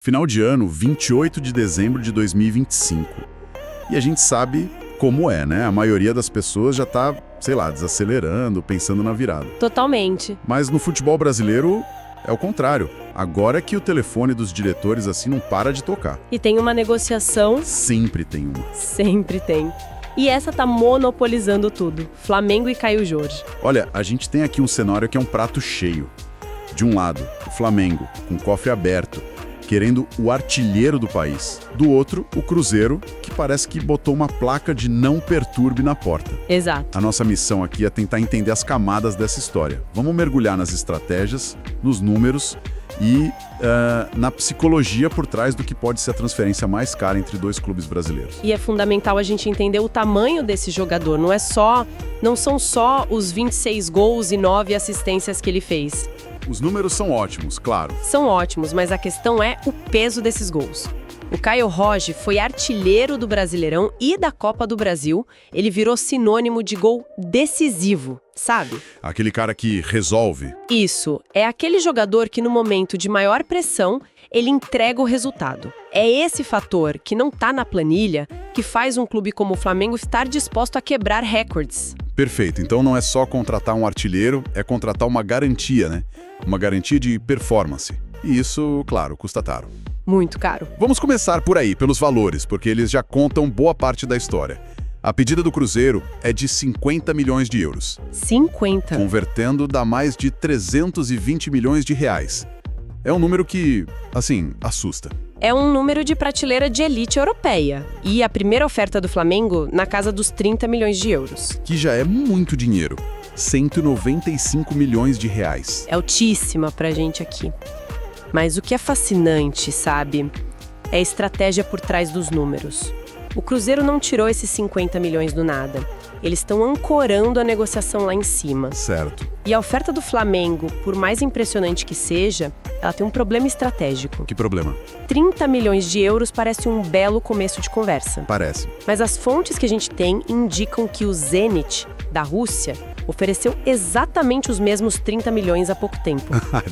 Final de ano, 28 de dezembro de 2025. E a gente sabe como é, né? A maioria das pessoas já tá, sei lá, desacelerando, pensando na virada. Totalmente. Mas no futebol brasileiro é o contrário. Agora que o telefone dos diretores assim não para de tocar. E tem uma negociação? Sempre tem uma. Sempre tem. E essa tá monopolizando tudo. Flamengo e Caio Jorge. Olha, a gente tem aqui um cenário que é um prato cheio. De um lado, o Flamengo, com o cofre aberto, querendo o artilheiro do país. Do outro, o Cruzeiro, que parece que botou uma placa de não perturbe na porta. Exato. A nossa missão aqui é tentar entender as camadas dessa história. Vamos mergulhar nas estratégias, nos números e na psicologia por trás do que pode ser a transferência mais cara entre dois clubes brasileiros. E é fundamental a gente entender o tamanho desse jogador. Não são só os 26 gols e 9 assistências que ele fez. Os números são ótimos, claro. São ótimos, mas a questão é o peso desses gols. O Caio Jorge foi artilheiro do Brasileirão e da Copa do Brasil. Ele virou sinônimo de gol decisivo, sabe? Aquele cara que resolve. Isso, é aquele jogador que no momento de maior pressão, ele entrega o resultado. É esse fator que não tá na planilha que faz um clube como o Flamengo estar disposto a quebrar recordes. Perfeito, então não é só contratar um artilheiro, é contratar uma garantia, né? Uma garantia de performance. E isso, claro, custa caro. Muito caro. Vamos começar por aí, pelos valores, porque eles já contam boa parte da história. A pedida do Cruzeiro é de 50 milhões de euros. 50? Convertendo dá mais de 320 milhões de reais. É um número que, assim, assusta. É um número de prateleira de elite europeia. E a primeira oferta do Flamengo na casa dos 30 milhões de euros. Que já é muito dinheiro. 195 milhões de reais. É altíssima pra gente aqui. Mas o que é fascinante, sabe, é a estratégia por trás dos números. O Cruzeiro não tirou esses 50 milhões do nada. Eles estão ancorando a negociação lá em cima. Certo. E a oferta do Flamengo, por mais impressionante que seja, ela tem um problema estratégico. Que problema? 30 milhões de euros parece um belo começo de conversa. Parece. Mas as fontes que a gente tem indicam que o Zenit, da Rússia, ofereceu exatamente os mesmos 30 milhões há pouco tempo.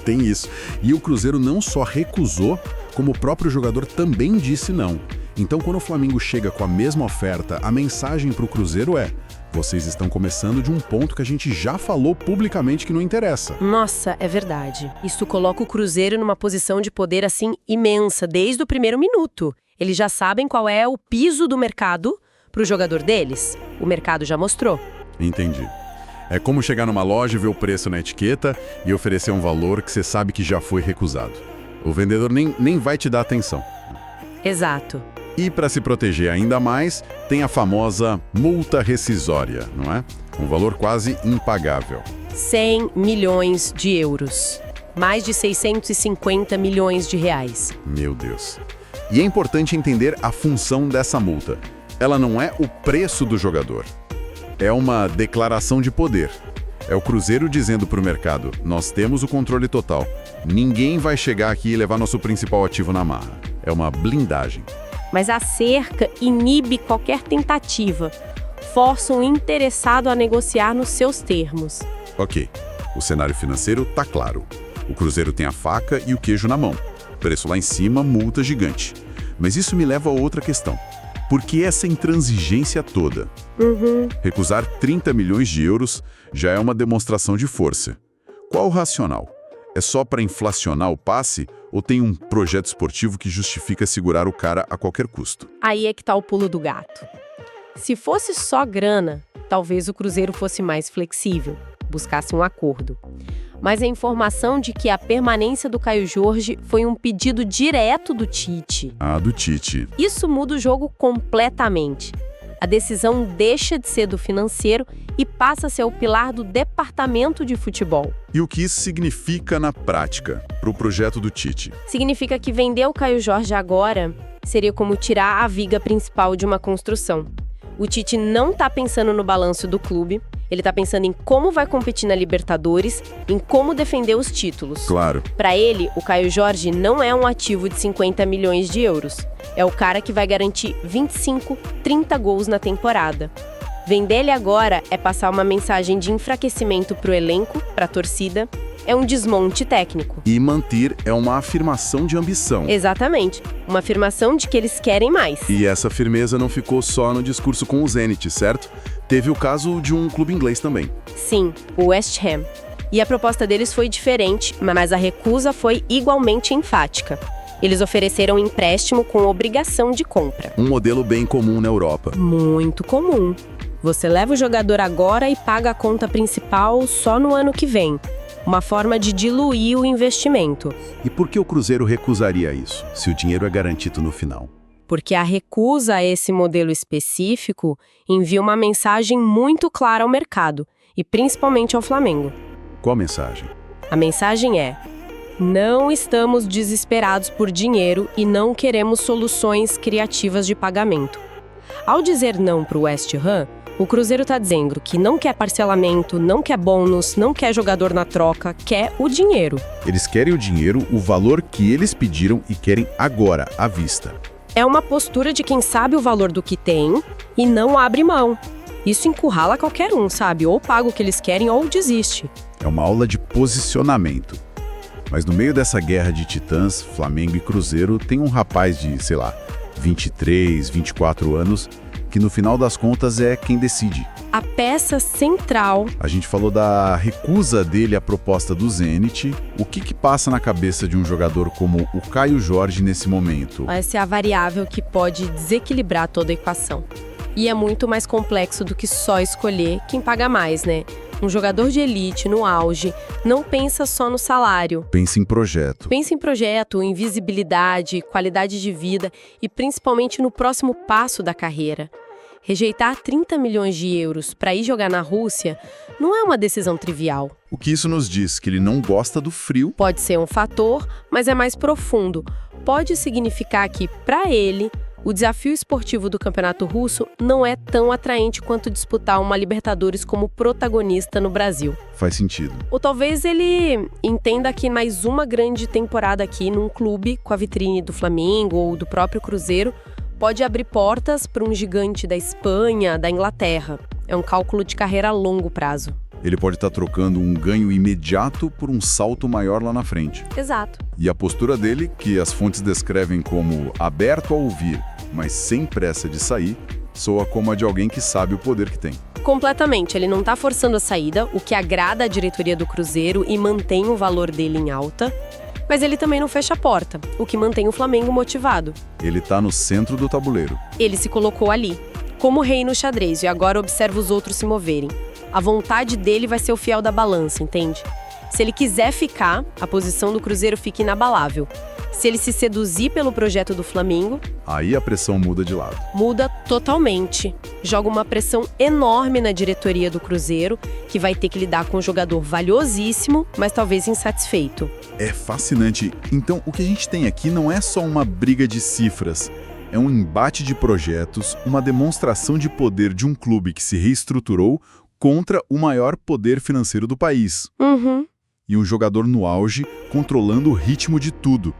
Tem isso. E o Cruzeiro não só recusou, como o próprio jogador também disse não. Então, quando o Flamengo chega com a mesma oferta, a mensagem para o Cruzeiro é: vocês estão começando de um ponto que a gente já falou publicamente que não interessa. Nossa, é verdade. Isso coloca o Cruzeiro numa posição de poder assim imensa desde o primeiro minuto. Eles já sabem qual é o piso do mercado para o jogador deles. O mercado já mostrou. Entendi. É como chegar numa loja e ver o preço na etiqueta e oferecer um valor que você sabe que já foi recusado. O vendedor nem vai te dar atenção. Exato. E para se proteger ainda mais, tem a famosa multa rescisória, não é? Um valor quase impagável. 100 milhões de euros. Mais de 650 milhões de reais. Meu Deus. E é importante entender a função dessa multa. Ela não é o preço do jogador. É uma declaração de poder. É o Cruzeiro dizendo para o mercado: nós temos o controle total. Ninguém vai chegar aqui e levar nosso principal ativo na marra. É uma blindagem. Mas a cerca inibe qualquer tentativa. Força o interessado a negociar nos seus termos. Ok. O cenário financeiro tá claro. O Cruzeiro tem a faca e o queijo na mão. Preço lá em cima, multa gigante. Mas isso me leva a outra questão. Por que essa intransigência toda? Recusar 30 milhões de euros já é uma demonstração de força. Qual o racional? É só para inflacionar o passe ou tem um projeto esportivo que justifica segurar o cara a qualquer custo? Aí é que tá o pulo do gato. Se fosse só grana, talvez o Cruzeiro fosse mais flexível, buscasse um acordo. Mas a informação de que a permanência do Caio Jorge foi um pedido direto do Tite. Ah, do Tite. Isso muda o jogo completamente. A decisão deixa de ser do financeiro e passa a ser o pilar do departamento de futebol. E o que isso significa na prática para o projeto do Tite? Significa que vender o Caio Jorge agora seria como tirar a viga principal de uma construção. O Tite não está pensando no balanço do clube, ele está pensando em como vai competir na Libertadores, em como defender os títulos. Claro. Para ele, o Caio Jorge não é um ativo de 50 milhões de euros. É o cara que vai garantir 25, 30 gols na temporada. Vender ele agora é passar uma mensagem de enfraquecimento para o elenco, para a torcida, é um desmonte técnico. E manter é uma afirmação de ambição. Exatamente. Uma afirmação de que eles querem mais. E essa firmeza não ficou só no discurso com o Zenit, certo? Teve o caso de um clube inglês também. Sim, o West Ham. E a proposta deles foi diferente, mas a recusa foi igualmente enfática. Eles ofereceram um empréstimo com obrigação de compra. Um modelo bem comum na Europa. Muito comum. Você leva o jogador agora e paga a conta principal só no ano que vem. Uma forma de diluir o investimento. E por que o Cruzeiro recusaria isso, se o dinheiro é garantido no final? Porque a recusa a esse modelo específico envia uma mensagem muito clara ao mercado, e principalmente ao Flamengo. Qual a mensagem? A mensagem é: não estamos desesperados por dinheiro e não queremos soluções criativas de pagamento. Ao dizer não para o West Ham, o Cruzeiro está dizendo que não quer parcelamento, não quer bônus, não quer jogador na troca, quer o dinheiro. Eles querem o dinheiro, o valor que eles pediram e querem agora, à vista. É uma postura de quem sabe o valor do que tem e não abre mão. Isso encurrala qualquer um, sabe? Ou paga o que eles querem ou desiste. É uma aula de posicionamento. Mas no meio dessa guerra de titãs, Flamengo e Cruzeiro, tem um rapaz de, 23, 24 anos, que no final das contas é quem decide. A peça central... A gente falou da recusa dele à proposta do Zenit. O que passa na cabeça de um jogador como o Caio Jorge nesse momento? Essa é a variável que pode desequilibrar toda a equação. E é muito mais complexo do que só escolher quem paga mais, né? Um jogador de elite, no auge, não pensa só no salário. Pensa em projeto. Pensa em projeto, em visibilidade, qualidade de vida e principalmente no próximo passo da carreira. Rejeitar 30 milhões de euros para ir jogar na Rússia não é uma decisão trivial. O que isso nos diz? Que ele não gosta do frio? Pode ser um fator, mas é mais profundo. Pode significar que, para ele, o desafio esportivo do Campeonato Russo não é tão atraente quanto disputar uma Libertadores como protagonista no Brasil. Faz sentido. Ou talvez ele entenda que mais uma grande temporada aqui num clube com a vitrine do Flamengo ou do próprio Cruzeiro pode abrir portas para um gigante da Espanha, da Inglaterra. É um cálculo de carreira a longo prazo. Ele pode estar trocando um ganho imediato por um salto maior lá na frente. Exato. E a postura dele, que as fontes descrevem como aberto a ouvir, mas sem pressa de sair, soa como a de alguém que sabe o poder que tem. Completamente. Ele não está forçando a saída, o que agrada a diretoria do Cruzeiro e mantém o valor dele em alta. Mas ele também não fecha a porta, o que mantém o Flamengo motivado. Ele está no centro do tabuleiro. Ele se colocou ali, como rei no xadrez, e agora observa os outros se moverem. A vontade dele vai ser o fiel da balança, entende? Se ele quiser ficar, a posição do Cruzeiro fica inabalável. Se ele se seduzir pelo projeto do Flamengo... Aí a pressão muda de lado. Muda totalmente. Joga uma pressão enorme na diretoria do Cruzeiro, que vai ter que lidar com um jogador valiosíssimo, mas talvez insatisfeito. É fascinante. Então, o que a gente tem aqui não é só uma briga de cifras. É um embate de projetos, uma demonstração de poder de um clube que se reestruturou contra o maior poder financeiro do país. E um jogador no auge, controlando o ritmo de tudo.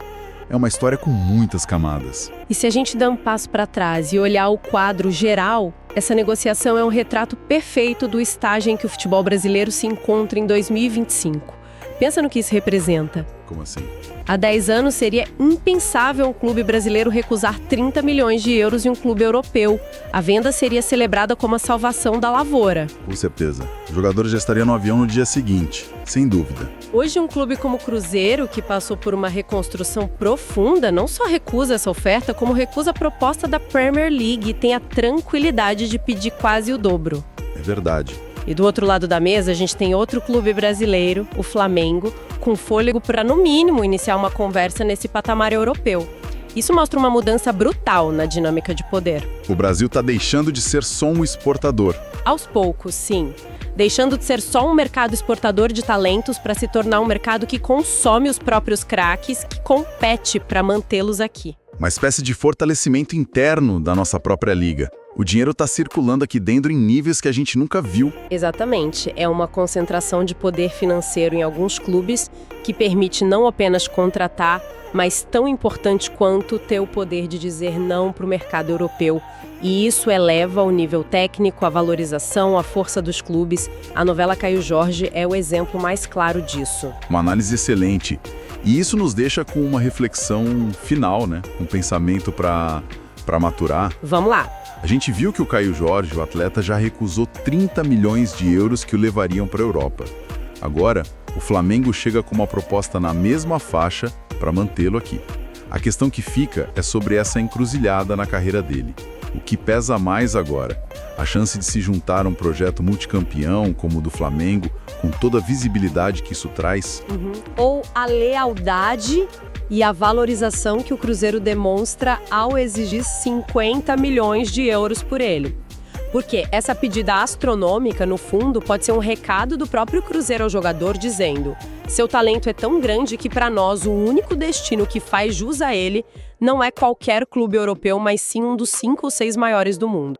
É uma história com muitas camadas. E se a gente dá um passo para trás e olhar o quadro geral, essa negociação é um retrato perfeito do estágio em que o futebol brasileiro se encontra em 2025. Pensa no que isso representa. Como assim? Há 10 anos seria impensável um clube brasileiro recusar 30 milhões de euros em um clube europeu. A venda seria celebrada como a salvação da lavoura. Com certeza. O jogador já estaria no avião no dia seguinte, sem dúvida. Hoje, um clube como o Cruzeiro, que passou por uma reconstrução profunda, não só recusa essa oferta, como recusa a proposta da Premier League e tem a tranquilidade de pedir quase o dobro. É verdade. E do outro lado da mesa, a gente tem outro clube brasileiro, o Flamengo, com fôlego para, no mínimo, iniciar uma conversa nesse patamar europeu. Isso mostra uma mudança brutal na dinâmica de poder. O Brasil está deixando de ser só um exportador. Aos poucos, sim. Deixando de ser só um mercado exportador de talentos para se tornar um mercado que consome os próprios craques, que compete para mantê-los aqui. Uma espécie de fortalecimento interno da nossa própria liga. O dinheiro está circulando aqui dentro em níveis que a gente nunca viu. Exatamente. É uma concentração de poder financeiro em alguns clubes que permite não apenas contratar, mas tão importante quanto ter o poder de dizer não para o mercado europeu. E isso eleva o nível técnico, a valorização, a força dos clubes. A novela Caio Jorge é o exemplo mais claro disso. Uma análise excelente. E isso nos deixa com uma reflexão final, né? Um pensamento para maturar. Vamos lá. A gente viu que o Caio Jorge, o atleta, já recusou 30 milhões de euros que o levariam para a Europa. Agora, o Flamengo chega com uma proposta na mesma faixa para mantê-lo aqui. A questão que fica é sobre essa encruzilhada na carreira dele. O que pesa mais agora? A chance de se juntar a um projeto multicampeão como o do Flamengo, com toda a visibilidade que isso traz? Ou a lealdade e a valorização que o Cruzeiro demonstra ao exigir 50 milhões de euros por ele. Porque essa pedida astronômica, no fundo, pode ser um recado do próprio Cruzeiro ao jogador dizendo: seu talento é tão grande que para nós o único destino que faz jus a ele não é qualquer clube europeu, mas sim um dos 5 ou 6 maiores do mundo.